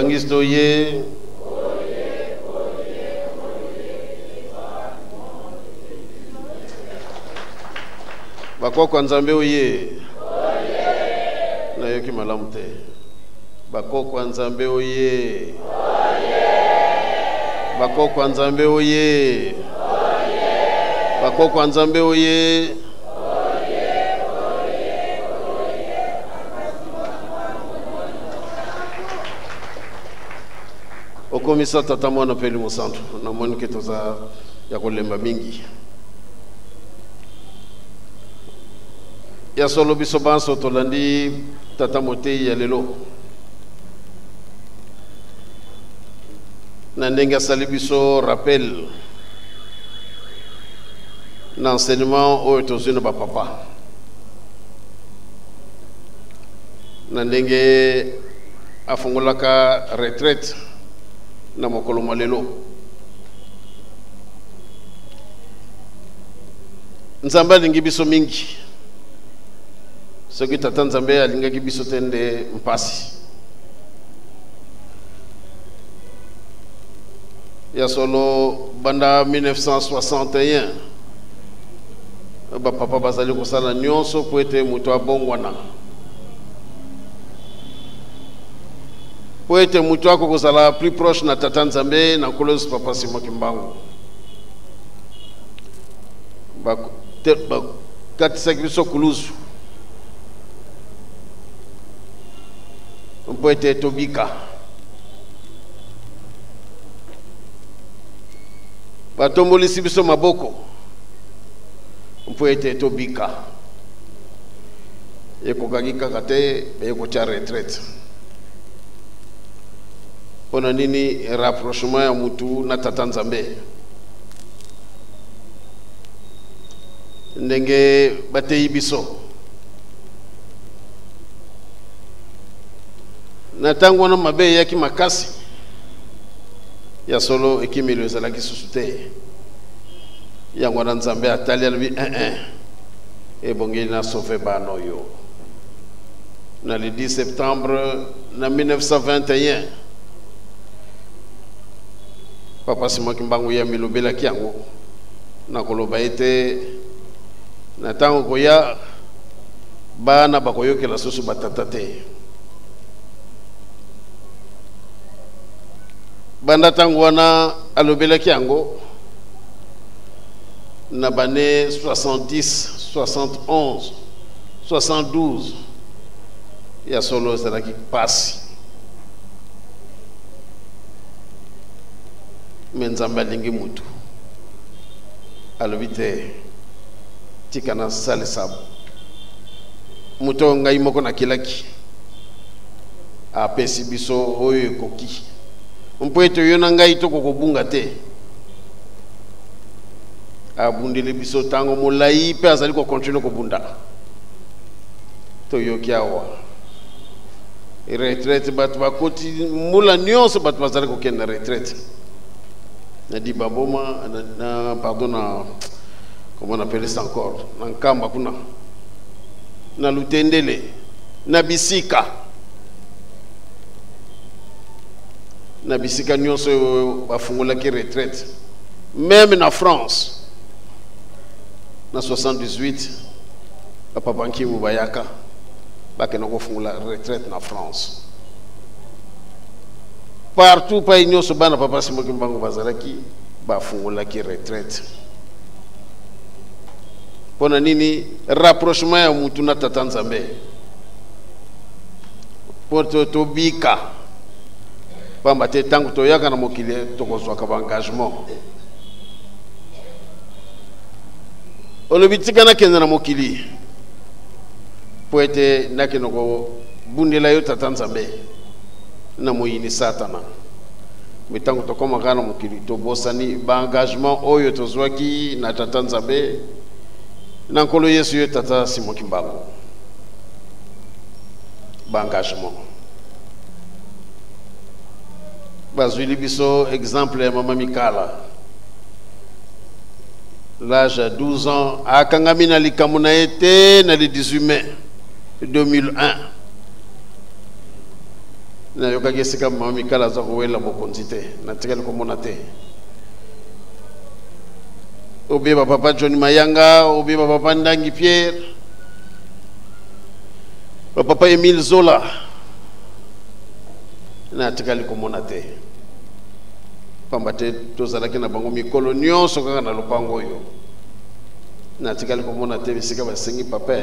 Bangisto ye. Bakoko Nzambe oye. Na yoki malamu te. Bakoko Nzambe oye. Bakoko Nzambe oye. Bakoko Nzambe oye. Okomisa tata mwana peli musantu na moni ketoza ya kolemba mingi. Ya solo biso banso tolandi tata motei ya lelo. Na ndenge asali biso rappel na enseignement oyo tozwi na bapapa. Na ndenge afungolaka retraite na mokolo malelo. Nzambe alingi biso mingi. Soki tata Nzambe alingaki biso tende mpasi. Ya solo banda 1961 bapapa bazali kosala nyonso po ete moto abongwana. Po ete moto akozala plus proche na tata Nzambe na kolosi papa Simon Kimbangu. Katisaki biso kuluzu. Po ete tobika. Batombolisi biso maboko. Po ete tobika. Ekokaki kaka te ekotia retraite. Pona nini rapprochement ya mutu na tata Nzambe. Ndenge batei biso. Na tango na mabe yaki makasi. Ya solo ekimelo ezalaki susu te. Yango na Nzambe atali albi ebongi na sauver bano yo. Na le 10 septembre na 1921 papa Simon Kimbangu ya milobela kiango na koloba ete na tango koya bana bakoyokela susu batata te. Banda tango wana alobela kiango na bane 70, 71, 72 ya solo zalaki pasi. Menzamba lingi mutu alobite tikana sale sabu muto ngai moko na kilaki apesi biso oyo ekoki mpo ete yo na ngai to kokobunga te abundeli biso tango molai pe azali ko continue kobunda to yoki awa retraite batu bakoti mula nyonso batu bazali kokenda retraite. Na di baboma na pardon na comment on appelle ça encore na nkamba kuna na lutendele na bisika nyonso bafungolaki retraite même na France na 78 papa Nkimu bayaka bakena kofungula retraite na France. Partout pa nyonso bana papa Simon Kimbangu bazalaki bafungolaki retraite. Pona nini rapprochement ya mutu na tata Nzambe. Poto tobika. Pamba te tango toyaka na mokili tokozwaka ba engagement. Olobitika na kenda na mokili. Po ete nakeno ko bundela yo tata Nzambe. Na moyini satana mitango tokoma kana mokili to bosani ba engagement oyo tozwaki na tata Nzambe na nkolo Yesu yo tata Simon Kimbangu ba engagement bazwili biso exemple ya mama Mikala l'âge de 12 ans akangami na likamu na ete na le 18 mai 2001 na yokaki esika mama mikala aza kowela bokonzi te natikali komona te obieba papa Johnny Mayanga obieba papa Ndangi Pierre papa Emile Zola natikali komona te pamba te tozalaki na bango mikolo nyonso kaka na lopango oyo natikali komona te bisika basengi papa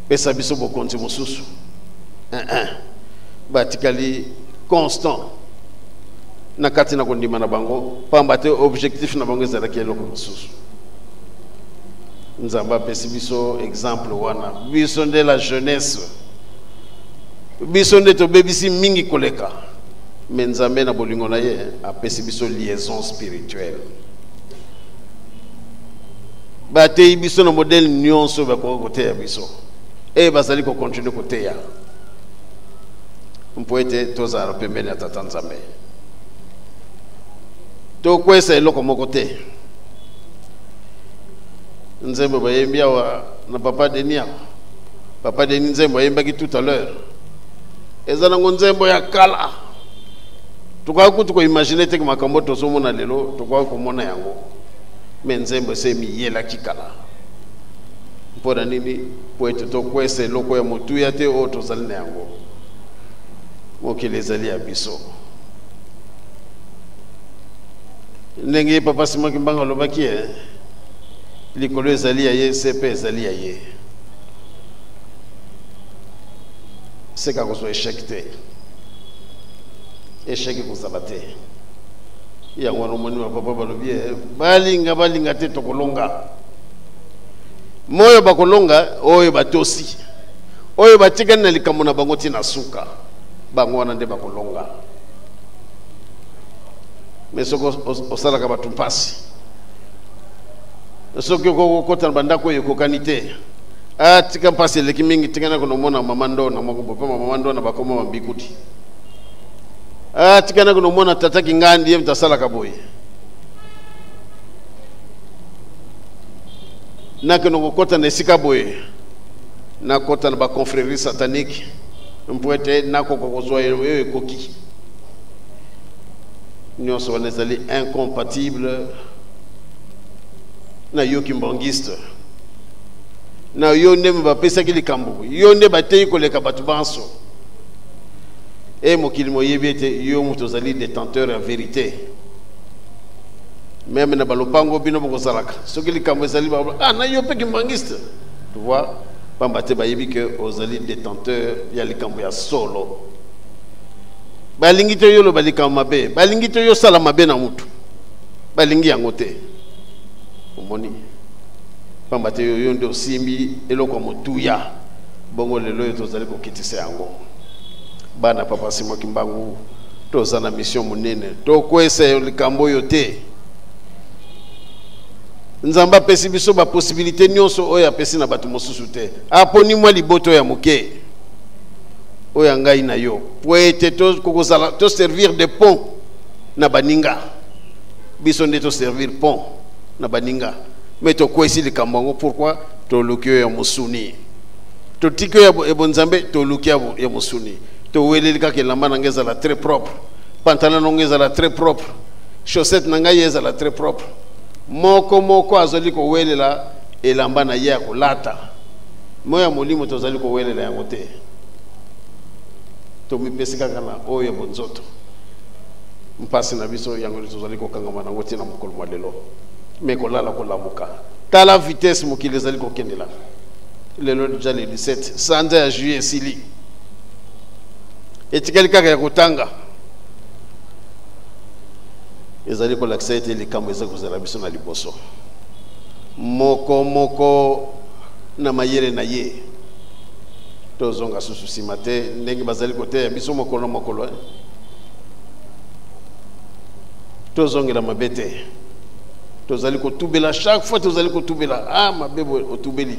pesa biso bokonzi mosusu batikali constant na kati na kondima na bango pamba te objectif na bango ezalaki eloko mosusu nzamba apesi biso exemple wana biso nde la jeunesse biso nde tobebisi mingi koleka me nzambe na bolingo na ye apesi biso liaison spirituelle bateyi biso na modele nyonso bakoki koteya biso e bazali kokontinue koteya mpo ete tozala pembeni ya tata nzambe tokwesa eloko moko te nzembo bayembi awa na papa Denis awa papa Denis nzembo ayembaki tout à l'heure eza nango nzembo ya kala tokoki kutu koimagine teke makambo tozomona lelo tokoki komona yango me nzembo ese miyelaki kala mpo na nini po ete tokwesa eloko ya motuya te oyo tozali na yango mokili ezali ya biso ndenge papa Simon Kimbanga alobaki likolo ezali ya ye sepe ezali ya ye seka kozwa échec te échec kozala te yango wana omoni bapapa balobi balinga te tokolonga moyo bakolonga oyo batosi oyo batikani na likambo na bango ntina suka bango wana nde bakolonga me soki osalaka bato mpasi soki okokota na bandako oyo ekokani te tika mpasi eleki mingi tikana konomona mama ndona moko bope mama ndona bakoma mabikuti tikana konomona tataki ngandi ye mtasalaka boye nakeno kokota na esika boye nakota na baconfrérie satanique mpo ete nakoko kozwa oyo ekoki nyonso wana ezali incompatible na yo kimbangiste na yo nde bapesaki likambo yo nde bateyi koleka bato banso e mokili moyebi ete yo moto ozali détenteur ya vérité même na balopango bino bokozalaka soki likambo ezali na yo mpe kimbangiste tu vois pamba te bayebi ke ozali détenteur ya likambo ya solo balingi te yo loba likambo mabe balingi te yo sala mabe na mutu balingi yango te omoni pamba te yo nde osimbi eloko motuya bongo lelo yo tozali kokitisa yango bana papa Simon Kimbangu toza na mission monene tokwesa likambo oyo te nzamba apesi biso baposibilité nyonso oyo apesi na bato mosusu te aponi mwa liboto ya moke oyo ngai na yo po ete to servir de pont na baninga biso nde to servir pont na baninga mais tokwesi likambo yango pourquoi toluki oyo ya mosuni totiki oyo ebonzambe toluki ya mosuni toweleli kaka elamba na ngai ezala très propre pantalon na ngai ezala très propre chaussette na ngai ezala très propre moko azali kowelela elamba na ye ya kolata moya molimo tozali kowelela yango te tomipesi kaka na oyo ya bonzoto mpasi na biso yango tozali kokangama nango tina mokolo mwa lelo me kolala kolamuka tala vitesse mokili ezali kokendela lelo deja le 17 sanza ya juillet esili etikali kaka ya kotanga ezali kolakisa ete likambo eza kozala biso na liboso moko na mayele na ye tozonga susu nsima te ndenge bazali koteya biso mokolo tozongela mabe te tozali kotubela chaque fois tozali kotubela mabe boye otubeli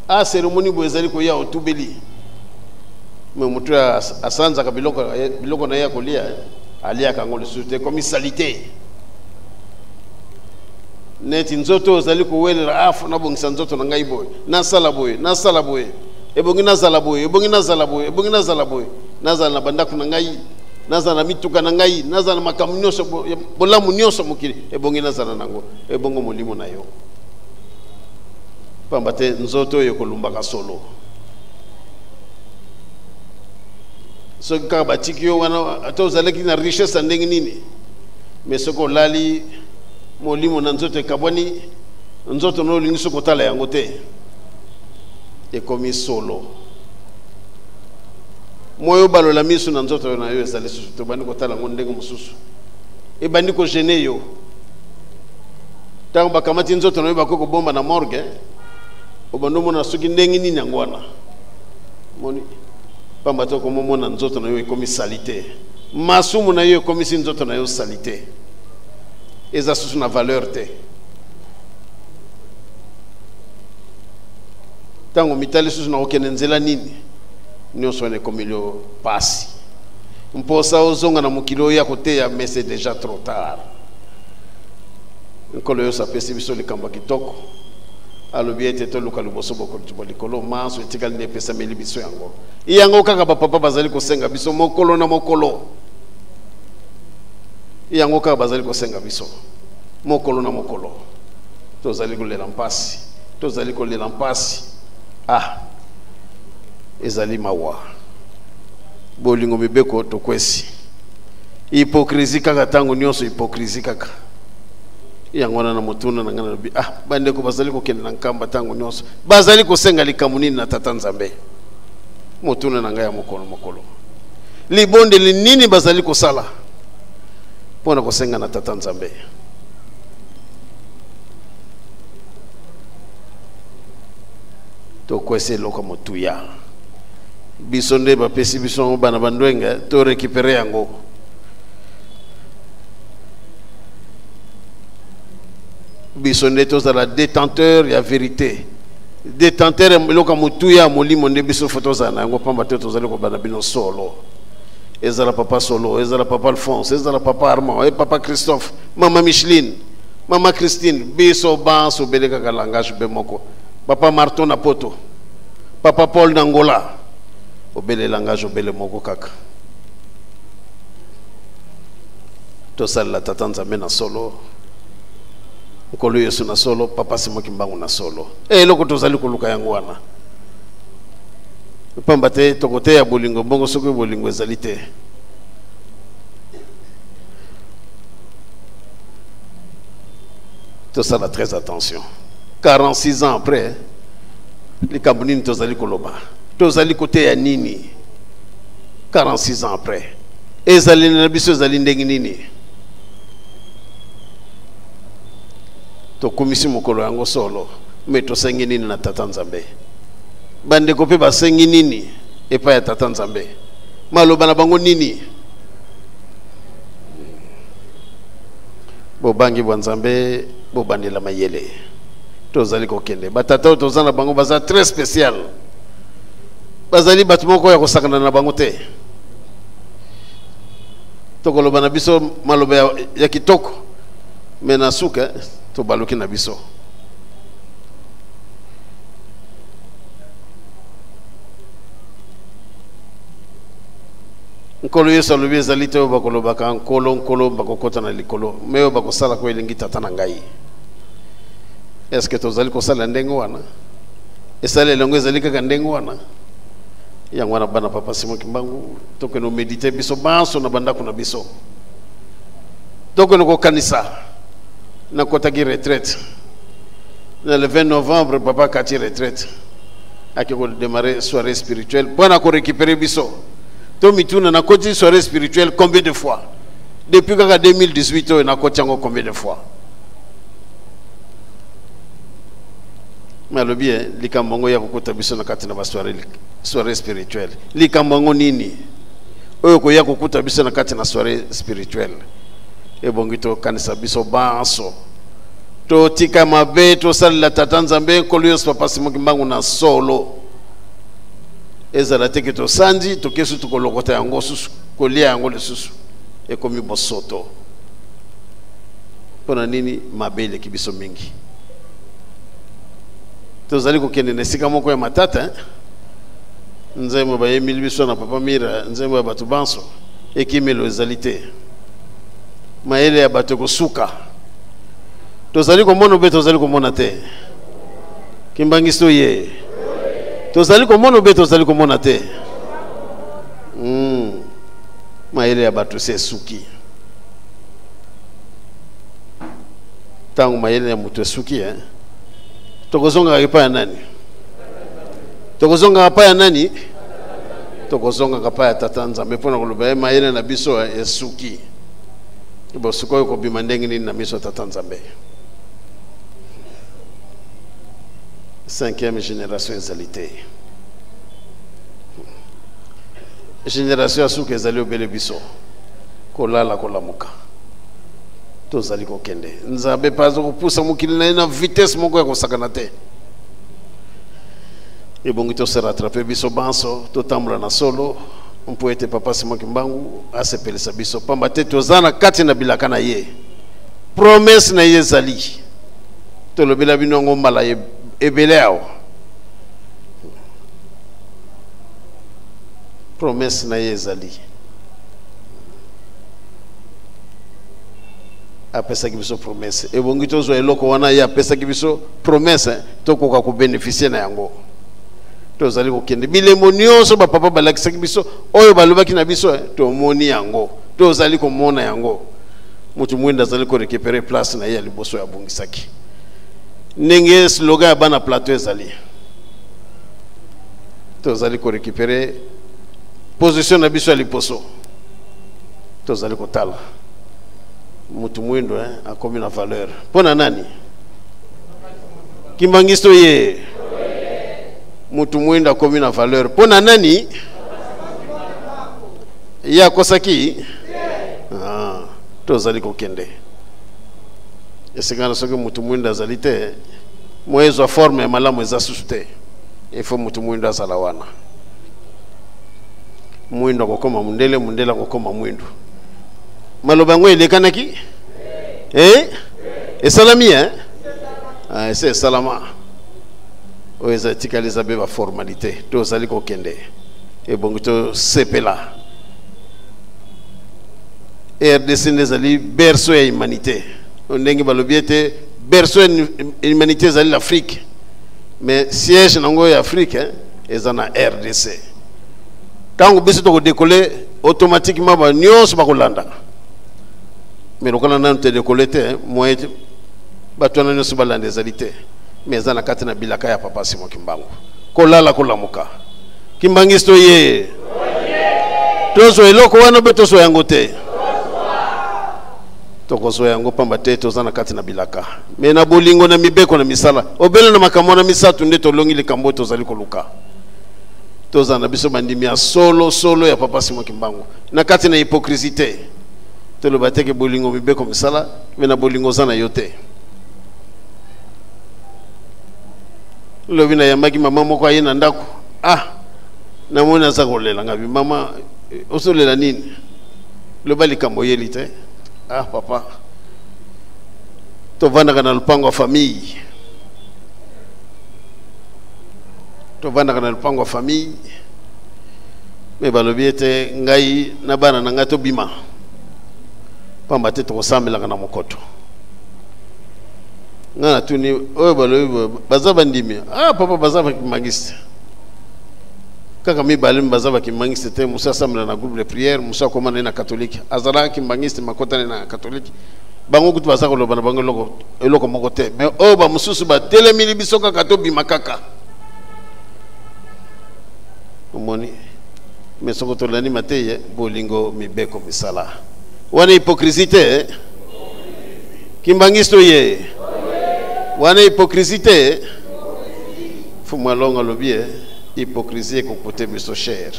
cérémonie boye ezali koya otubeli me motu asanzaka biloko na ye ya kolia aliaka yango lisusu te komi salite neti nzoto ozali kowelela fona bongisa nzoto na ngai boye nasala boye ebongi nazala boye nazala na bandako na ngai, nazala na mituka na ngai, nazala na makambo nyonso bolamu nyonso mokili ebongi nazala nango ebongo molimo na yo. Pamba te nzoto oyo ekolumbaka solo. Soki kaka batiki yo wana ata ozalaki na richesse ndenge nini, mais soki olali molimo na nzoto ekabwani, nzoto no olingi soki otala yango te, ekomi solo. Moyo balola miso na nzoto na yo ezali susu tobandi kotala ngo ndenge mosusu ebandi ko gêner yo. Tango bakamati nzoto na yo bakoko bomba na morgue, obando mona soki ndenge nini yango wana moni pamba to ko mona nzoto na yo ekomi salité, masumu na yo ekomi nzoto na yo salité, eza susu na valeur te. Tango mitali susu na okene nzela nini nyonso ne komilio pasi mposa ozonga na mokilo ya koteya, mais c'est déjà trop tard. Nkolo yo sapesi biso likamba kitoko alobi ete toluka liboso boko likolo maso etikali ne pesa meli biso yango yango kaka bapapa bazali kosenga biso mokolo na mokolo, yango kaka bazali kosenga biso mokolo na mokolo. Tozali kolela mpasi, tozali kolela mpasi. Ezali mawa bolingo mibeko tokwesi hypocrisie kaka tango nyonso hypocrisie kaka yango na motuna na ngana bi bande ko bazali ko kende na nkamba tango nyonso bazali ko senga likambo nini na tata Nzambe motuna na ngaya mokolo mokolo libonde nini bazali ko sala pona ko senga na tata Nzambe. Tokwesi loka motuya biso nde bapesi biso bana bandwenga to récupérer yango. Biso nde tozala détenteur ya vérité, détenteur loka motuya molimo nde biso fotoza na yango pamba te tozali ko bana bino solo. Ezala papa Solo, ezala papa Alphonse, ezala papa Armand, papa Christophe, mama Micheline, mama Christine, biso banso beleka ka langage be moko, papa Marton na poto, papa Paul Nangola, obele langage obele moko kaka. To sala tata Nzambe na solo, nkolo Yesu na solo, papa Simo Kimbangu na solo. Loko tozali koluka yango wana. Pamba te tokote ya bolingo bongo soki bolingo ezali te. To sala très attention. 46 ans après, les Kabunini tozali koloba. Tozali kote ya nini? 46 ans après. Ezali na biso ezali ndenge nini? To komisi mokolo yango solo, mais to sengi nini na tata Nzambe. Bande kope basengi nini epa ya tata Nzambe. Maloba na bango nini? Bobangi bwa Nzambe, bobandela mayele. Tozali kokende. Batata tozana bango baza très spécial. Bazali batu moko ya kosakana na bango te. Tokoloba na biso maloba ya kitoko. Mena suka to baluki na biso. Nkolo Yesu alobi ezali te bakolobaka nkolo bakokota na likolo meyo bakosala ko elingi tata na ngai. Est-ce que tozali kosala ndenge wana? Esala elongo ezali kaka ndenge wana? Yango wana bana papa Simo Kimbangu toko no méditer biso banso na bandako na biso. Toko no kokanisa na kotaki retraite. Le 20 novembre papa kati retraite. Akiko démarrer soirée spirituelle pour na ko récupérer biso. Tomituna na koti soirée spirituelle combien de fois? Depuis 2018 on a koti yango combien de fois? Mais le bien likambango ya kokota biso na kati na ba soirée spirituelle. Likambango nini? Oyo ko ya kokota biso na kati na soirée spirituelle. E bongito kanisa biso banso. To tika mabe to sala tata Nzambe nkolo Yesu papa Simo Kimbangu na solo. Ezala teke to sandi to kesu to kolokota yango susu kolia yango le susu ekomi bosoto pona nini mabele kibiso mingi tozali kokende na sika moko ya matata nzembo ba yemili biso na papa mira nzembo ya bato banso ekimelo ezalité mayele ya bato kosuka tozali komona be tozali komona te kimbangiso ye tozali komona be tozali komona te mayele ya bato se suki tangu mayele ya mutu suki tokozonga kapa ya nani tokozonga kapa ya nani tokozonga kapa ya tata nzambe mpona koloba mayele na biso ya suki bosuko oyo kobima ndenge nini na miso tata nzambe. Cinquième génération ezalité génération ya suki ezali obele biso kolala kolamuka tozali kokende nzambe pa aza kopusa mokili na ye na vitesse moko ya kosakana te ebongi tose rattrape biso banso totambola na solo mpo ete papa Simon Kimbangu asepelisa biso pamba te toza na kati na bilaka na ye promesse na ye ezali tolobela bino ngo mbala ebele awa promesse na ye ezali apesaki biso promesse ebongi tozwa eloko wana ye apesaki biso promesse tokoka kobeneficie na yango tozali kokende bilemo nyonso bapapa balakisaki biso oyo balobaki na biso tomoni yango tozali komona yango mutu mwenda azali korekipere place na ye ya liboso ya bungisaki ndenge slogan ya bana plateau ezali tozali korekipere position na biso ya liposo tozali kotala mutu mwindo akomi na valeur mpona nani kimbangisto ye mutu mwindo akomi na valeur mpona nani ye akosaki tozali kokende esengana soki mutu mwindo azali te moyezwa forme ya malamu eza susu te ifo mutu mwindo azala wana mwindo akokoma mundele mundele akokoma mwindo maloba yango elekanaki esalami ese esalama oyo eza etikali eza be baformalité tozali kokende ebongi tosepela RDC ezali berceau ya humanité ndenge balobi ete berceau ya humanité ezali l'Afrique mais siège nango ya Afrique eza na RDC tango biso tokodekole automatiquement ba nyonso bakolanda mais lokola nanu te dekole te moye bato wana nyonso balanda ezali te mais eza na kati na bilaka ya papa Simon Kimbangu kolala kolamuka kimbangisto ye tozwa eloko wana be tozwa yango te tokozwa yango pamba te toza na kati na bilaka mais na bolingo na mibeko na misala obele na makambo na misatu nde tolongi likambo tozali koluka toza na biso bandimi ya solo ya papa Simon Kimbangu na kati na hypocrisie te toloba teke bolingo mibeko misala mais na bolingo za na yo te lobi na yambaki mama moko aye na ndako namoni aza kolela ngabi mama osolela nini loba likambo yeli te papa tovandaka na lupango ya famille me balobi ete ngai na bana na ngai tobima pamba te tokosambelaka na mokoto nga na tuni oyo balobi baza bandimi papa baza bakimangiste kaka mibale baza bakimangiste te musa asambela na groupe de prière musa akomana na catholique azalaka kimangiste makotane na catholique bango kutu baza koloba na bango eloko moko te mais oyo bamosusu batelemili biso kaka tobima kaka omoni mais soko tolani mateye bolingo mibeko misala wana hypocrisie te kimbangisto ye wana hypocrisie te fuma longa lobie hypocrisie kokote biso cher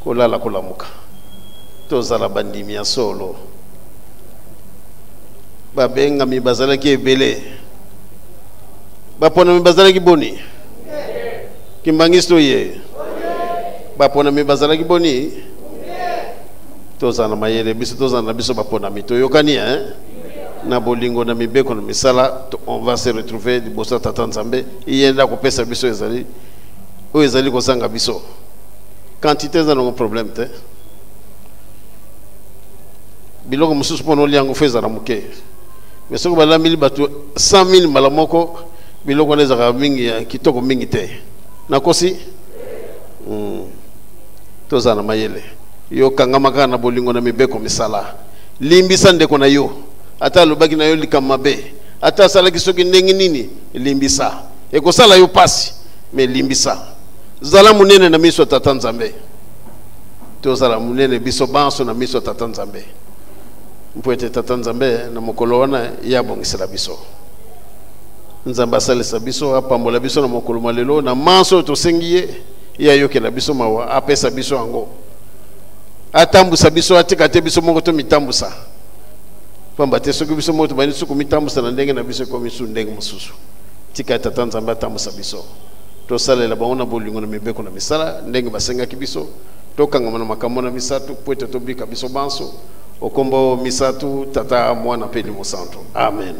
kolala kolamuka tozala bandimi ya solo babengami bazalaki ebele baponami bazalaki boni kimbangisto ye baponami bazalaki boni tozala na mayele biso tozala na biso baponami toyokani na bolingo na mibeko na misala on va se retrouver liboso tata nzambe yenda kopesa biso ezali oyo ezali kozanga biso quantité eza nango problème te biloko mosusu mpo nolia yango fo ezala moke mais soki balambeli bato 100,000 mbala moko biloko wana ezalaka mingi ya kitoko mingi te nakosi tozala na mayele yo kangama kaka na bolingo na mibeko misala limbisa ndeko na yo ata alobaki na yo likambo mabe ata asalaki soki ndenge nini limbisa ekosala yo pasi mais limbisa zala munene na miso tata nzambe tozala munene biso banso na miso tata nzambe mpo ete tata nzambe na mokolo wana ya bongisela biso nzambe asalisa biso apambola biso na mokolo malelo na manso tosengi ye ya yokela biso mawa apesa biso yango atambusa biso atika te biso moko to mitambusa pamba te soki biso moko tobandi suku mitambusa na ndenge na biso ekomi su ndenge mosusu tika tata nzambe atambusa biso tosalela bango na bolingo na mibeko na misala ndenge basengaki biso tokangama na makambo na misatu po ete tobika biso banso okombo misatu tata mwana pe limo santo amen.